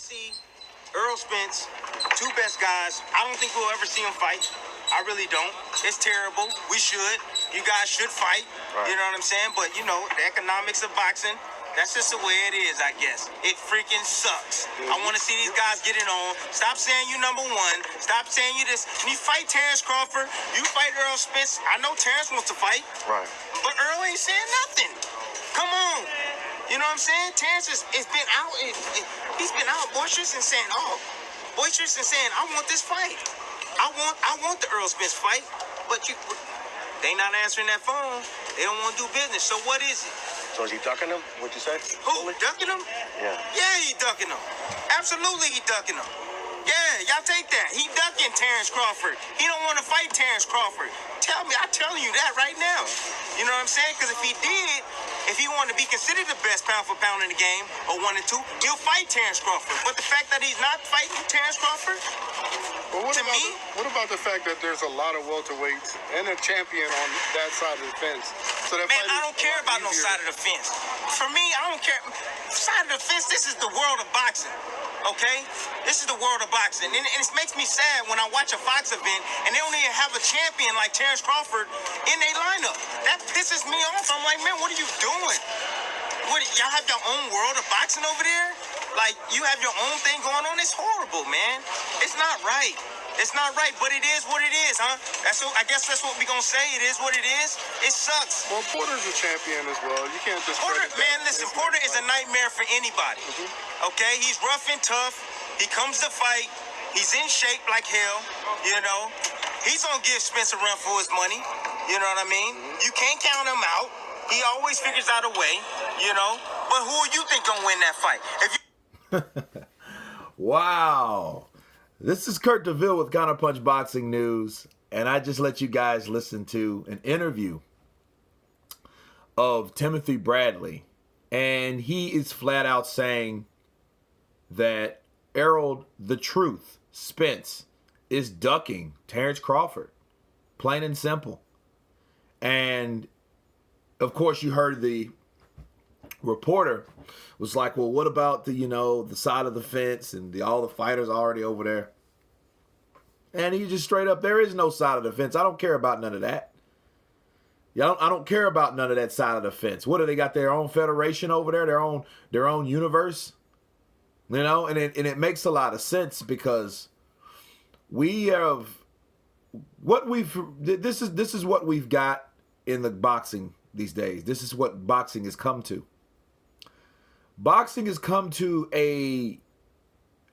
See, Errol Spence, two best guys. I don't think we'll ever see them fight. I really don't. It's terrible. We should. You guys should fight. Right. You know what I'm saying? But, you know, the economics of boxing, that's just the way it is, I guess. It freaking sucks. I want to see these guys get it on. Stop saying you number one. Stop saying you this. When you fight Terence Crawford, you fight Errol Spence. I know Terence wants to fight. Right. But Errol ain't saying nothing. Come on. You know what I'm saying? Terence has been out. He's been out boisterous and saying, I want this fight. I want the Errol Spence fight. But they not answering that phone. They don't want to do business. So what is it? So is he ducking him? What'd you say? Who? Ducking him? Yeah. Yeah, he ducking him. Absolutely, he ducking him. Yeah, y'all take that. He ducking Terence Crawford. He don't want to fight Terence Crawford. I'm telling you that right now. You know what I'm saying? Because if he did, if he wanted to be considered the best pound for pound in the game, or 1 and 2, he'll fight Terence Crawford. But the fact that he's not fighting Terence Crawford, what about the fact that there's a lot of welterweights and a champion on that side of the fence? So that man, I don't care about no side of the fence. For me, I don't care. Side of the fence, this is the world of boxing. Okay? This is the world of boxing. And it makes me sad when I watch a Fox event and they don't even have a champion like Terence Crawford in their lineup. That pisses me off. I'm like, man, what are you doing? Y'all have your own world of boxing over there? Like, you have your own thing going on? It's horrible, man. It's not right. It's not right, but it is what it is, huh? I guess that's what we're going to say. It is what it is. It sucks. Well, Porter's a champion as well. You can't just... Porter is a nightmare for anybody. Mm-hmm. Okay? He's rough and tough. He comes to fight. He's in shape like hell, you know? He's going to give Spence a run for his money. You know what I mean? Mm-hmm. You can't count him out. He always figures out a way, you know? But who you think going to win that fight? Wow. This is Kurt DeVille with Counterpunch Boxing News, and I just let you guys listen to an interview of Timothy Bradley, and he is flat out saying that Errol the Truth Spence is ducking Terence Crawford, plain and simple. And of course, you heard the reporter was like, well, what about the side of the fence and all the fighters already over there? And he just straight up, there is no side of the fence. I don't care about none of that. I don't care about none of that side of the fence. What do they got? Their own federation over there, their own universe, and it makes a lot of sense because we have this is what we've got in the boxing these days. This is what boxing has come to. Boxing has come to a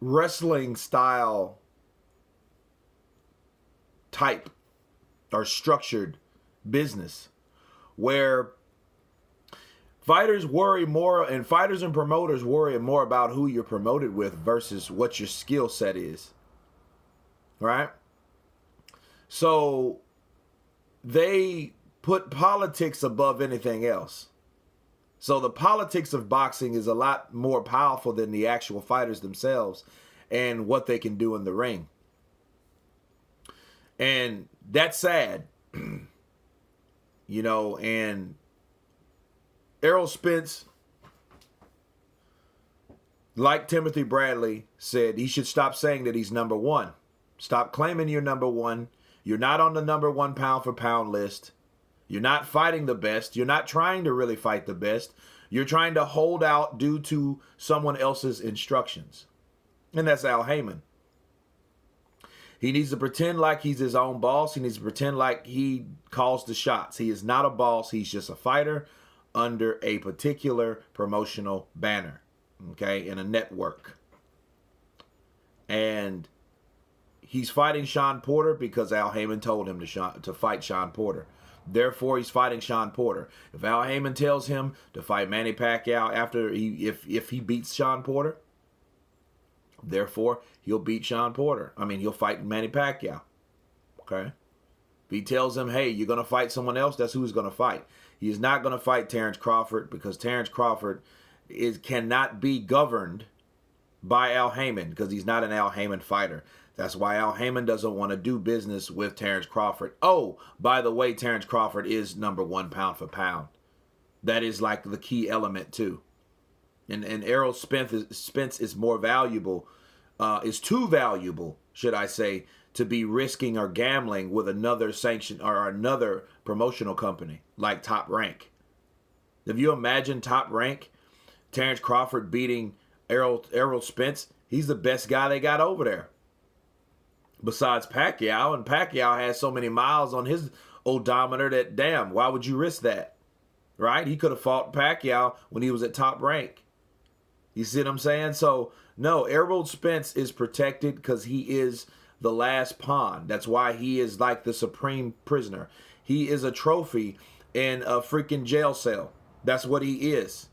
wrestling style type or structured business where fighters and promoters worry more about who you're promoted with versus what your skill set is. Right? So they put politics above anything else. So the politics of boxing is a lot more powerful than the actual fighters themselves and what they can do in the ring. And that's sad. And Errol Spence, like Timothy Bradley said, he should stop saying that he's number one. Stop claiming you're number one. You're not on the number one pound for pound list. You're not fighting the best. You're not trying to really fight the best. You're trying to hold out due to someone else's instructions. And that's Al Heyman. He needs to pretend like he's his own boss. He needs to pretend like he calls the shots. He is not a boss. He's just a fighter under a particular promotional banner, okay, in a network. And he's fighting Sean Porter because Al Heyman told him to fight Sean Porter. Therefore, he's fighting Sean Porter. If Al Heyman tells him to fight Manny Pacquiao if he beats Sean Porter, therefore, he'll beat Sean Porter. He'll fight Manny Pacquiao. Okay? If he tells him, hey, you're going to fight someone else, that's who he's going to fight. He is not going to fight Terence Crawford because Terence Crawford cannot be governed by Al Heyman because he's not an Al Heyman fighter. That's why Al Heyman doesn't want to do business with Terence Crawford. Oh, by the way, Terence Crawford is number one pound for pound. That is like the key element too. And Errol Spence is more valuable, is too valuable, should I say, to be risking or gambling with another sanction or another promotional company like Top Rank. If you imagine Top Rank, Terence Crawford beating Errol Spence, he's the best guy they got over there. Besides Pacquiao, and Pacquiao has so many miles on his odometer that, damn, why would you risk that? Right? He could have fought Pacquiao when he was at Top Rank. You see what I'm saying? So, no, Errol Spence is protected because he is the last pawn. That's why he is like the supreme prisoner. He is a trophy in a freaking jail cell. That's what he is.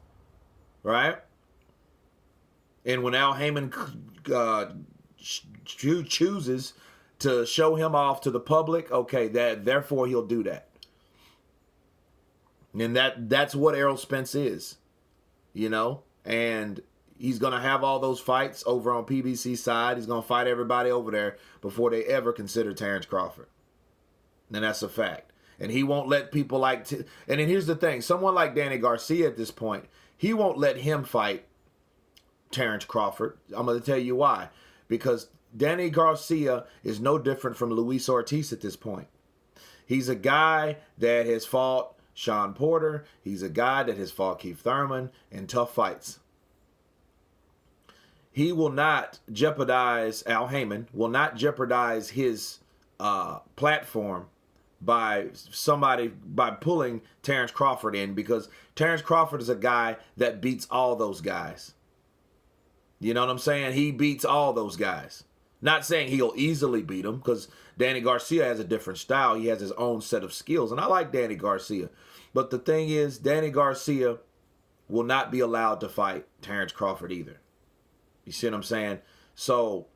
Right? And when Al Heyman chooses to show him off to the public, okay, therefore he'll do that. And that's what Errol Spence is. You know? And he's going to have all those fights over on PBC's side. He's going to fight everybody over there before they ever consider Terence Crawford. And that's a fact. And he won't let people like... and then here's the thing. Someone like Danny Garcia at this point, he won't let him fight Terence Crawford. I'm going to tell you why. Because Danny Garcia is no different from Luis Ortiz at this point. He's a guy that has fought Sean Porter. He's a guy that has fought Keith Thurman in tough fights. He will not jeopardize, Al Heyman will not jeopardize his platform by pulling Terence Crawford in, because Terence Crawford is a guy that beats all those guys. You know what I'm saying? He beats all those guys. Not saying he'll easily beat them, because Danny Garcia has a different style. He has his own set of skills, and I like Danny Garcia. But the thing is, Danny Garcia will not be allowed to fight Terence Crawford either. You see what I'm saying? So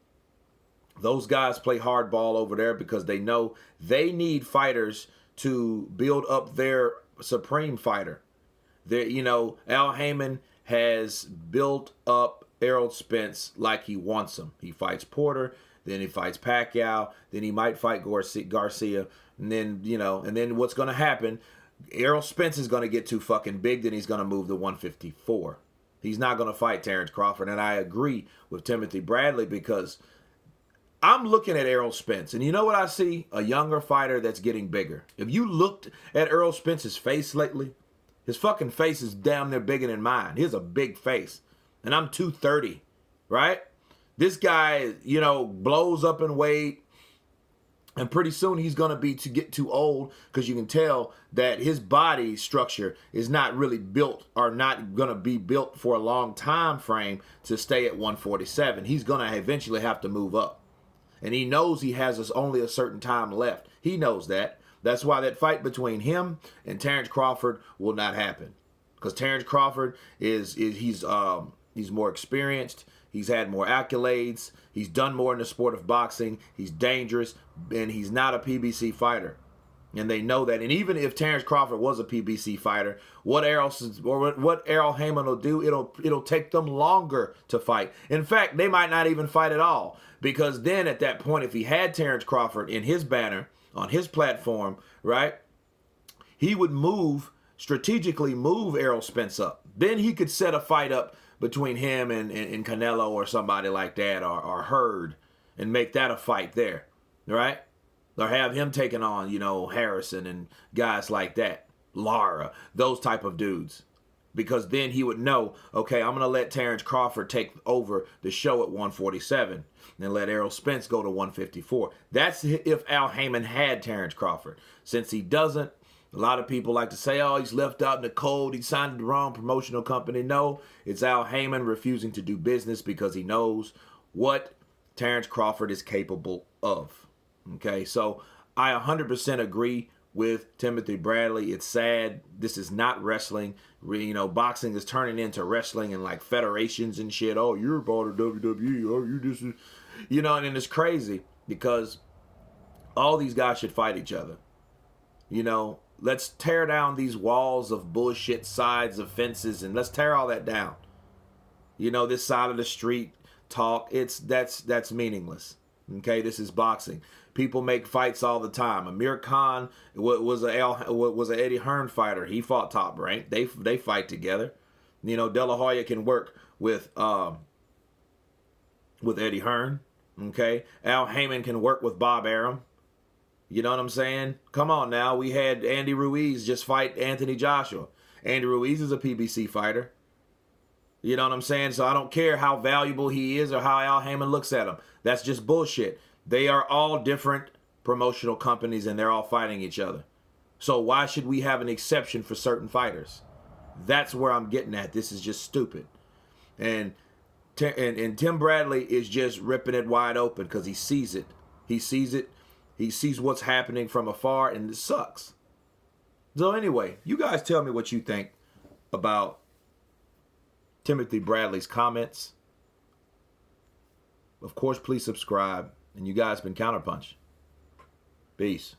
those guys play hardball over there because they know they need fighters to build up their supreme fighter. Al Heyman has built up Errol Spence like he wants him. He fights Porter, then he fights Pacquiao, then he might fight Garcia, and then what's going to happen? Errol Spence is going to get too fucking big, then he's going to move to 154. He's not going to fight Terence Crawford. And I agree with Timothy Bradley, because I'm looking at Errol Spence. And you know what I see? A younger fighter that's getting bigger. If you looked at Errol Spence's face lately, his fucking face is damn near bigger than mine. He has a big face. And I'm 230, right? This guy, blows up in weight. And pretty soon he's going to get too old, because you can tell that his body structure is not really built, or not going to be built for a long time frame to stay at 147. He's going to eventually have to move up. And he knows he has only a certain time left. He knows that. That's why that fight between him and Terence Crawford will not happen. Because Terence Crawford he's more experienced. He's had more accolades. He's done more in the sport of boxing. He's dangerous, and he's not a PBC fighter. And they know that. And even if Terence Crawford was a PBC fighter, what Errol Heyman will do, it'll take them longer to fight. In fact, they might not even fight at all, because then at that point, if he had Terence Crawford in his banner, on his platform, right, he would strategically move Errol Spence up. Then he could set a fight up between him and Canelo or somebody like that, or Hurd, and make that a fight there, right? Or have him taking on, Harrison and guys like that, Lara, those type of dudes. Because then he would know, okay, I'm going to let Terence Crawford take over the show at 147 and let Errol Spence go to 154. That's if Al Heyman had Terence Crawford. Since he doesn't, a lot of people like to say, oh, he's left out in the cold. He signed the wrong promotional company. No, it's Al Heyman refusing to do business because he knows what Terence Crawford is capable of. Okay, so I 100% agree with Timothy Bradley. It's sad. This is not wrestling. Boxing is turning into wrestling and like federations and shit. Oh, you're part of WWE. Oh, you just, and it's crazy because all these guys should fight each other. Let's tear down these walls of bullshit, sides of fences, and let's tear all that down. This side of the street talk, that's meaningless. Okay, this is boxing. People make fights all the time. Amir Khan was an Eddie Hearn fighter. He fought Top Rank. They fight together. You know, De La Hoya can work with Eddie Hearn. Okay, Al Heyman can work with Bob Arum. You know what I'm saying? Come on now. We had Andy Ruiz just fight Anthony Joshua. Andy Ruiz is a PBC fighter. You know what I'm saying? So I don't care how valuable he is or how Al Heyman looks at him. That's just bullshit. They are all different promotional companies and they're all fighting each other. So why should we have an exception for certain fighters? That's where I'm getting at. This is just stupid. And Tim Bradley is just ripping it wide open because he sees it. He sees it. He sees what's happening from afar, and it sucks. So anyway, you guys tell me what you think about Timothy Bradley's comments. Of course, please subscribe. And you guys been Counterpunch. Peace.